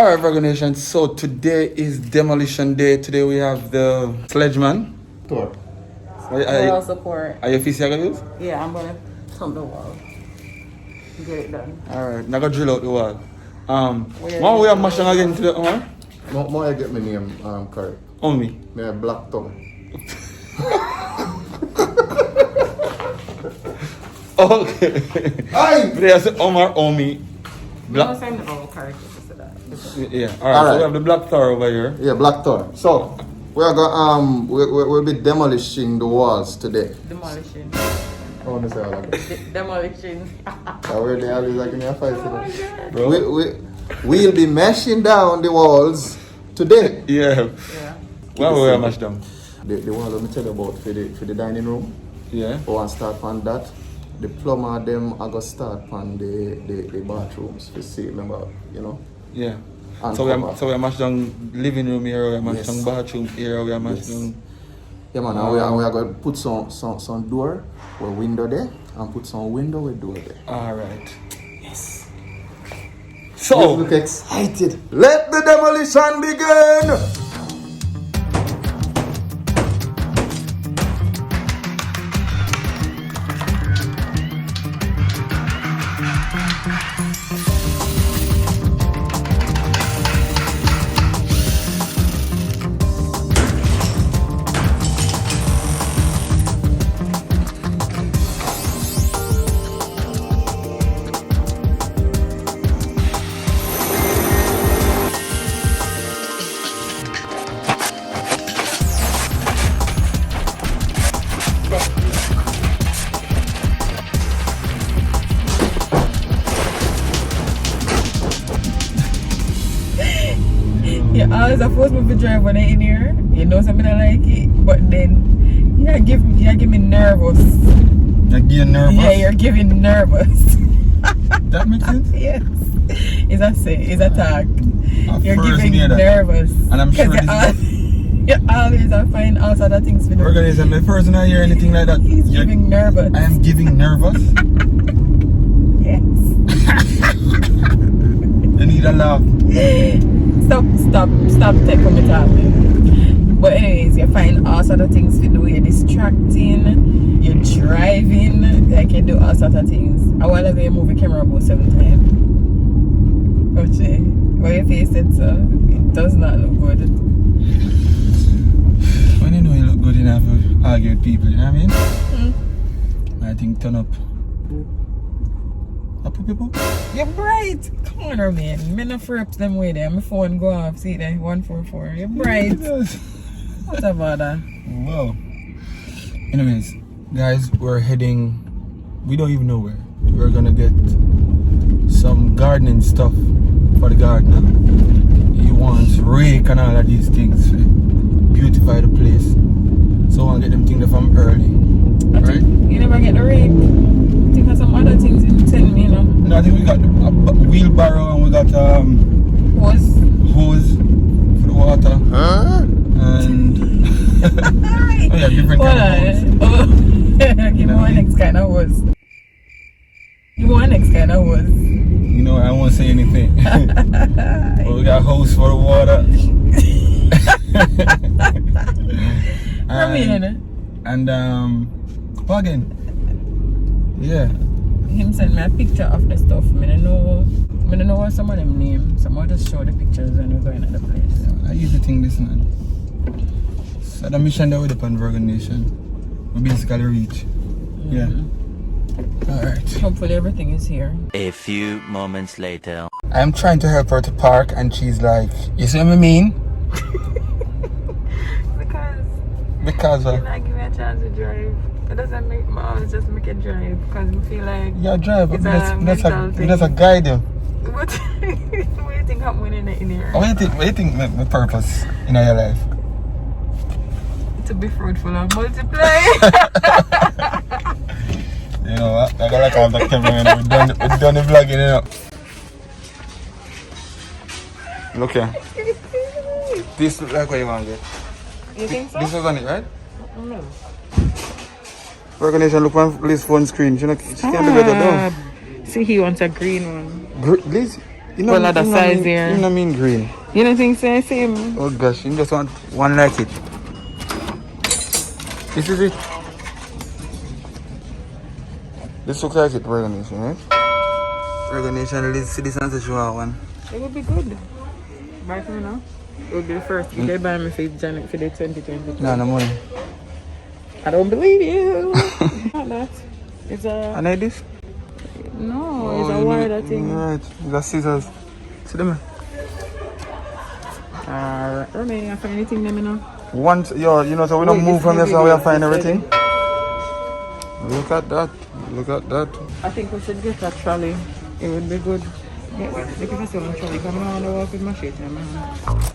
Alright, Virgo Nation, so today is Demolition Day. Today we have the Sledgeman. Tour. Moral support. Are you official gonna use? Yeah, I'm gonna thumb the wall. Get it done. Alright, now go drill out the wall. What we have mashing again today, More I get my name correct. Omi. Me a black tongue. Okay. Aye! There's Omar Omi. Black. No, the character to that. Yeah, alright, so we have the Black Thor over here. Yeah, black tongue. So we are going we'll be demolishing the walls today. Demolition. I want to say all that. Demolition. Where they always like in your face. Bro. We'll be mashing down the walls today. Yeah. Yeah. Where we have mashed them? The one let me tell you about for the dining room. Yeah. We want to start on that. The plumber them are going to start on the bathrooms to see, remember, you know. Yeah. And So cover. we are mashed down living room here, we are mashed Yes. down bathroom here, we are mashed down. Yeah man, and we are going to put some door with window there and put some window with door there. Alright. Yes. So Let's look excited. Let the demolition begin! Yeah, I was supposed to drive when I in here. You know something I like it, but then you're giving me nervous. you're getting nervous. Yeah, you're giving nervous. That makes sense? Yes. It's a tag. At You're first giving near that. nervous. And I'm sure Because you always are finding all sorts of things for the Organization, my first not hear anything like that. He's giving nervous. I am giving nervous. Yes. You need a laugh. Stop taking me talking. But anyways, you find all sorts of things to do. You're distracting. You're driving. Like you do all sorts of things. I want to be movie camera about 7 times. Okay. Why your face it so? It does not look good. When you know you look good enough to argue with people, you know what I mean? I think turn up. Up people? You're bright. Come on, man. Men are fraps them way there. My phone go off. See there? 144. You're bright. What about that? Wow. Anyways, guys, we're heading. We don't even know where. We're gonna get some gardening stuff for the gardener. He wants rake and all of these things to beautify the place. So I want to get them things from early. Right? You never get the rake. Think of some other things you send me, you know. No, I think we got a wheelbarrow and we got hose for the water. Huh? And oh yeah, different kind of hose. Give me one next kind of hose. Give me one next kind of hose. You know, I won't say anything. But we got hose for the water. And what again? Yeah. Him send me a picture of the stuff. I don't know what some of them name. Some of just show the pictures when we're going to the place. I usually think this man. So the mission that we did on Virgo Nation, we basically reach. Yeah. Alright. Hopefully everything is here. A few moments later. I'm trying to help her to park and she's like, you see what I mean? Because you're not giving me a chance to drive. It doesn't make my always just make it drive because I feel like yeah, drive, but that's a guide you. What do you think I'm winning in here? What do you think my purpose in your life? To be fruitful and multiply. You know what? I gotta call the camera. We've done the vlogging, you know. Look here. This looks like what you want to get. You think so? This was on it, right? No. Recognition, look on this phone screen. She can't be better down. See, he wants a green one. Liz, Well, other size here. You know mean green. You don't think so? Same. Oh gosh, you just want one like it. This is it. This looks like it, Virgos, right? Virgos, let's see this and say you want one. It would be good. Buy for me now. It would be the first. You can buy me for Janet for the 2020. No money. I don't believe you. Not that. It's a. I need this? No, it's a wire thing. Right, you got scissors. See them? Alright, Remy, I find anything let me know. Once, yo, you know, so we don't move from here, so we find everything. Look at that. Look at that. I think we should get a trolley. It would be good. Yeah, look if I see one trolley. Come on, I walk with my shit in my hand.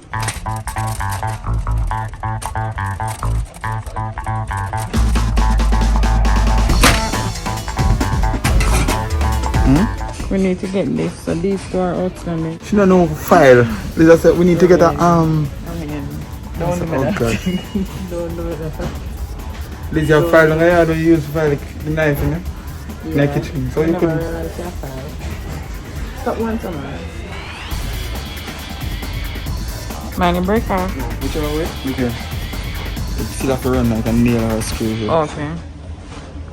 We need to get this, so these two are outstanding. She don't know file. They just said we need to get a Don't do that. Okay. Don't do that. This your file, and I don't use file like the knife, you know? In the kitchen. So you could. Stop one somewhere. Mind your break off. Whichever way? Okay. You still have to run like a nail or a screw here. Okay.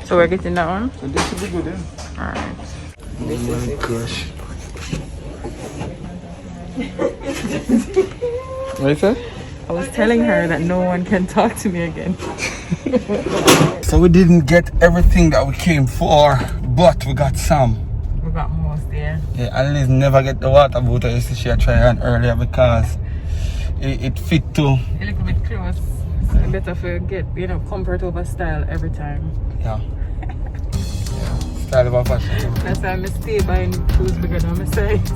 So we're getting that one? So this should be good then. Alright. Oh my gosh. What is that? I was telling her that no one can talk to me again. So we didn't get everything that we came for, but we got some. We got most there. Yeah, at least never get the water bottle. You see, she tried run earlier because it fit too. A little bit close. So better for get, comfort over style every time. Yeah. Style of our fashion. That's why I stay buying shoes bigger than my size.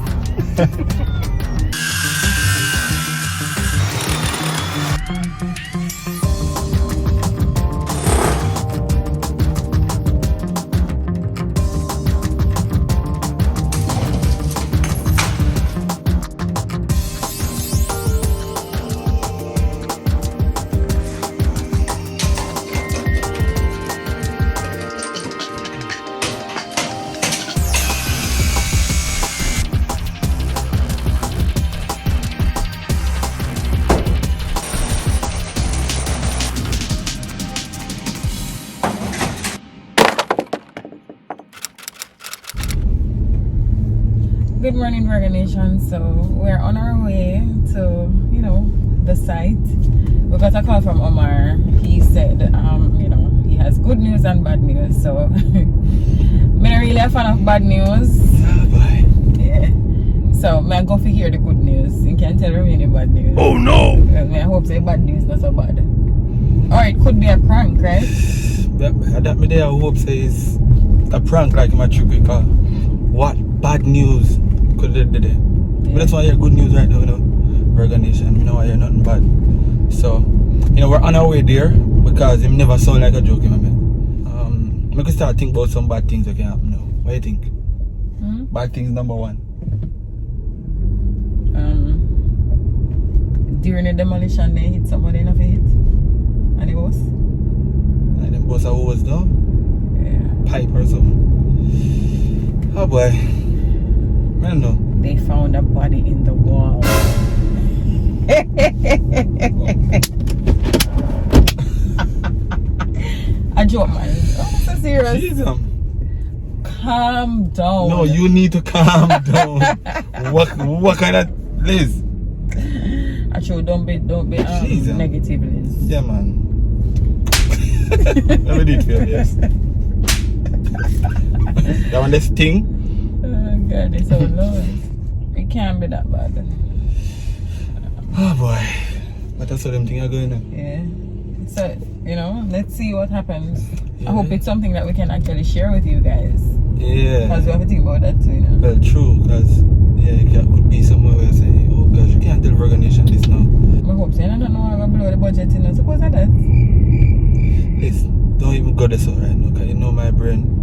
Good morning, Virgo Nation. So we're on our way to, the site. We got a call from Omar. He said, he has good news and bad news. So I'm not really a fan of bad news. Ah, bye. Yeah. So I'm going to hear the good news. You can't tell me any bad news. Oh no! I hope say bad news not so bad. Or it could be a prank, right? That me there I hope says a prank like my trick because what bad news could they do there? But that's why I hear good news right now, Virgo Nation. You know I hear nothing bad. So, we're on our way there because him never sound like a joke, man. We can start thinking about some bad things that can happen now. What do you think? Bad things number one. During the demolition they hit somebody in a hit. And it was? And them boss a hose down? Yeah. Pipe or something. Oh boy. I don't know. They found a body in the wall. A joke, man. Oh, so serious. Jesus. Calm down. No, you need to calm down. What kind of Liz? Actually, don't be negative, Liz. Yeah, man. Let me do it for you, yes. That one, this thing. Oh God, it's so low. It can't be that bad. Oh boy. But that's how them things are going on. Yeah. So, let's see what happens. Yeah. I hope it's something that we can actually share with you guys. Yeah. Because we have to think about that too, Well, true, because it could be somewhere where I say, oh gosh, you can't tell Virgo Nation this now. I hope so. I don't know how to blow the budget, Suppose that. Listen, don't even go this right now, because my brain.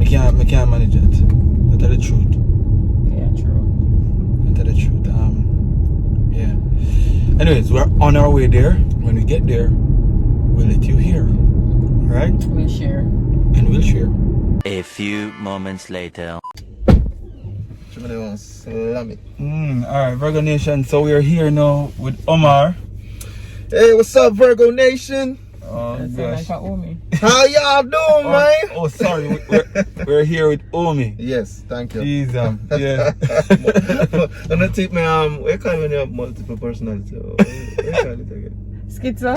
I can't manage that. That's the truth. Yeah, true. That's the truth. Yeah. Anyways, we're on our way there. When we get there, we'll let you hear. Right? We'll share. And we'll share. A few moments later. they want to slam it. Alright, Virgo Nation. So we are here now with Omar. Hey, what's up, Virgo Nation? Oh, That sound gosh. like a Omi. How y'all doing, man? Oh, sorry. We're here with Omi. Yes, thank you. Jeez, yeah. I'm gonna take my we call it when you have multiple personalities. We call it again. Schizo.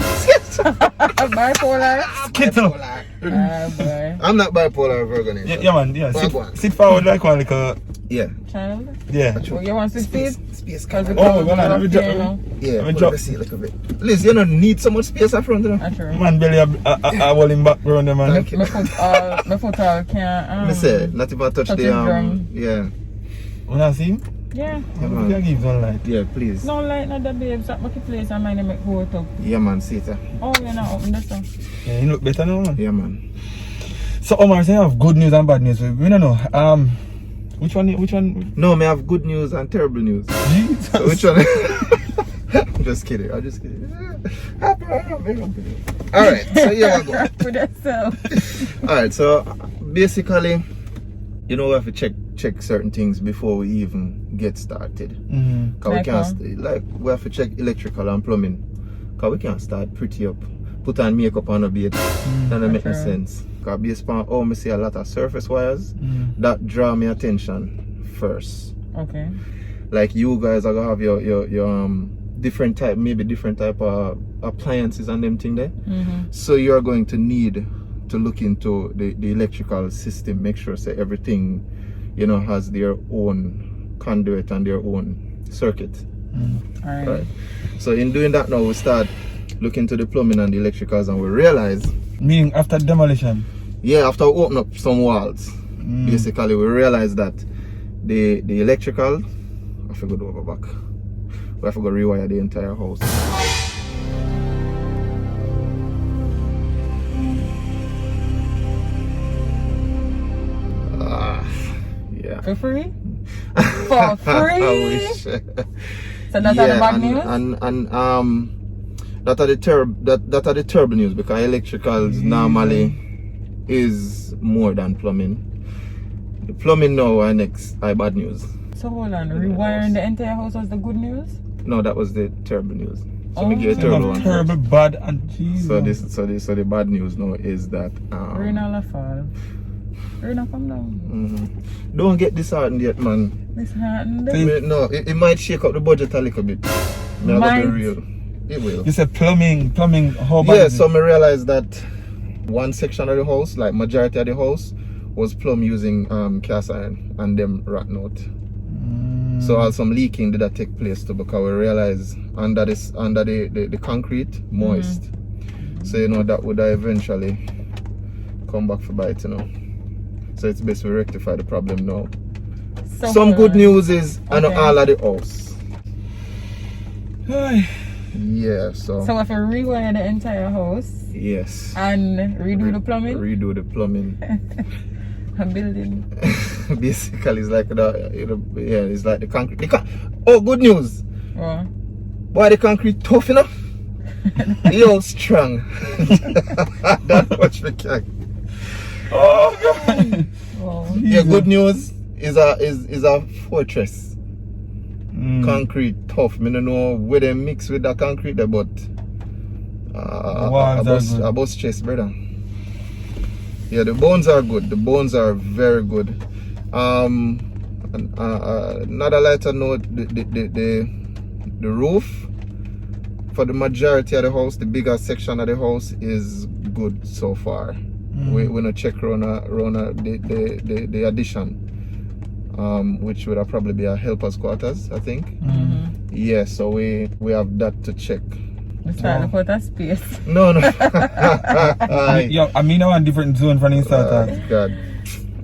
Bipolar. Schizo. Boy. I'm not bipolar, Virgo Nation. Yeah, man. Yeah. Wagwan. Sit forward like one, like a. Yeah. Child. Yeah. Oh, you want to speed? Space Because car. Oh, well, let me drop. Yeah, Let me put drop. the seat like a bit. Liz, you don't need so much space up front, you know? That's true. Man, belly, I will him back around them, man. Thank you. My foot all can't. Me say, not even touch touch the his drum. yeah. Wanna see him? Yeah. Yeah, You man. can give one light. Yeah, please. No light, not the babes. That make a place and mine make go up. Yeah, man, see it. Oh, you're not open this one. Yeah, you look better now, man. Yeah, man. So Omar, say you have good news and bad news. We don't know. Which one? No, me have good news and terrible news. Jesus. So which one? I'm just kidding. Alright, so yeah, we go. For yourself. Alright, so basically, you know, we have to check certain things before we even get started. Mm-hmm. Cause we Like can't we have to check electrical and plumbing. Cause we can't start pretty up, put on makeup on a bed. That don't make no Okay. sense. Cause based upon I see a lot of surface wires that draw me attention first. Okay. Like you guys are gonna have your different type of appliances and them thing there. So you're going to need to look into the electrical system, make sure say everything, you know, has their own conduit and their own circuit. Alright. Right. So in doing that now we start looking to the plumbing and the electricals and we realize, Meaning after demolition. yeah, after we open up some walls, basically we realize that the electrical, I forgot over back. We have to go rewire the entire house. Yeah. For free? For free? I wish. So that's the bad news? And that are the terrible news because electricals normally is more than plumbing. The plumbing now are next are bad news. So hold on, rewiring the entire house was the good news? No, that was the terrible news. So Oh. we get a So you terrible have one. terrible, bad, and Jesus. So the bad news now is that Rain all a fall. Rain all come down. don't get disheartened yet, man. This happened. No, it might shake up the budget a little bit. Me I gotta be real. It will. You said plumbing, how bad Yeah, is it? so I realized that one section of the house, like majority of the house, was plumbed using cast iron and them rotten out. So also some leaking did that take place too because we realized under the concrete moist. So you know that would eventually come back for bite, you know. So it's best we rectify the problem now. So Some hold good on. news is I know Okay. all of the house. Ay. Yeah, so So if I rewire the entire house yes. and redo the plumbing, Redo the plumbing. a building. Basically, it's like it's like the concrete. Oh, good news! Oh. Boy, the concrete tough enough. Yo, strong. That much we can. Oh God. Wow. Yeah, good news is a fortress. Concrete tough. I don't know where they mix with that concrete there, but a bus chest, brother. Yeah, the bones are good. The bones are very good. Another lighter note, the roof for the majority of the house, the bigger section of the house is good so far. We not check around the addition, which would probably be a helper's quarters, I think. Yeah, so we have that to check. Let's try to put a space. No. Yo, I mean, I want different zone from inside. God.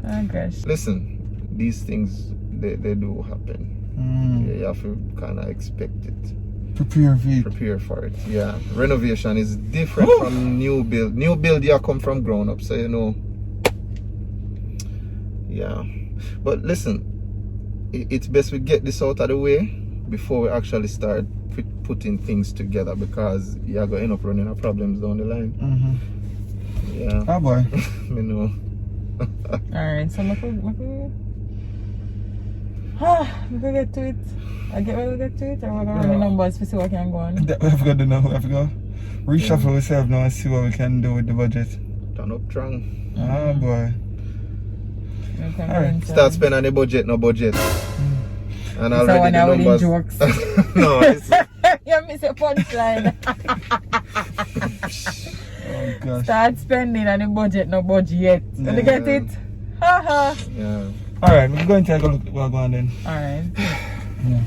Oh gosh. Listen, these things they do happen. Yeah, you have to kind of expect it. Prepare for it. Yeah, renovation is different from new build. New build, you come from ground up, so you know. Yeah, but listen, it's best we get this out of the way before we actually start putting things together because you're going to end up running into problems down the line. Yeah. Oh boy. You know. Alright, so We can get to it. I get where we get to it, or we're gonna run the numbers to see what can go on. We have to do now. We have to go reshuffle ourselves now and see what we can do with the budget. Turn up strong. Oh boy. Alright. Start spending on the budget, no budget. And So already when the I will numbers. jokes. No, it's, You miss a punchline. Oh gosh. Start spending on the budget, no budget yet. Yeah. You get it? Haha. yeah. Alright, we're going to take a look at what we're going then. Alright. Yeah.